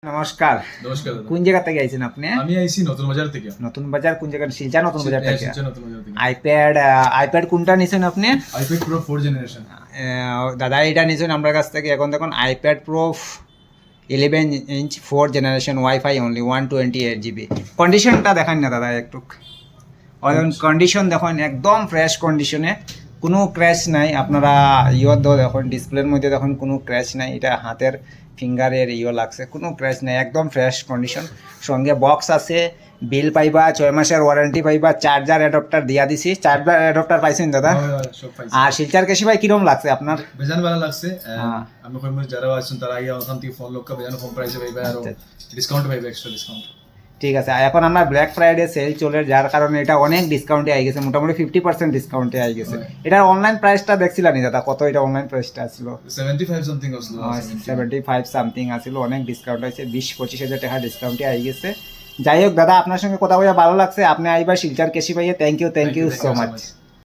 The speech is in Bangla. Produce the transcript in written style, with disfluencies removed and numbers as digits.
নমস্কার। নমস্কার দাদা। কোন জায়গা থেকে আইছেন আপনি? আমি আইছি নতুন বাজার থেকে। নতুন বাজার কোন জায়গা? শিলচর নতুন বাজার থেকে। শিলচর নতুন বাজার থেকে। আইপ্যাড কোনটা নিছেন আপনি? IPad pro 4 generation. দাদা এটা নিছেন আমার কাছ থেকে। এখন দেখুন iPad pro 11 inch 4 generation wifi only 128 GB. কন্ডিশনটা দেখান না দাদা একটু। কন্ডিশন দেখুন একদম ফ্রেশ কন্ডিশনে, কোনো ক্র্যাশ নাই। আপনারা দেখুন ডিসপ্লের মধ্যে দেখুন কোনো ক্র্যাশ নাই। এটা হাতের ফিঙ্গারের লাগছে, কোনো ক্র্যাশ নাই, একদম ফ্রেশ কন্ডিশন। সঙ্গে বক্স আছে, বিল পাইবা, 6 মাসের ওয়ারেন্টি পাইবা, চার্জার অ্যাডাপ্টার দিয়া দিছি। চার্জার অ্যাডাপ্টার পাইছেন দাদা? সব পাইছি। আর শিলচর কেশি ভাই কিরম লাগছে আপনার? বেজান ভালো লাগছে। হ্যাঁ। আমি কই যারা আছেন তারা আইয়া ওখান থেকে ফোন লোক বেজান কম প্রাইসে পাইবে আর ডিসকাউন্ট পাইবে, এক্সট্রা ডিসকাউন্ট। ঠিক আছে। এখন আমরা ব্ল্যাক ফ্রাইডে সেল চলে, যার কারণে এটা অনেক ডিসকাউন্টে আই গেছে, মোটামুটি 50% ডিসকাউন্টে আই গেছে। এটার অনলাইন প্রাইসটা দেখছিলেন দাদা? কত এটা অনলাইন প্রাইসটা ছিল? 75 সামথিং আসলো। 75 সামথিং আছিল। অনেক ডিসকাউন্ট আছে, 20-25 হাজার টাকা ডিসকাউন্টে আই গেছে। যাই হোক দাদা, আপনার সঙ্গে কথা বলে ভালো লাগছে। আপনি আইবার শিলচর কেশি ভাইয়ে। Thank you so much.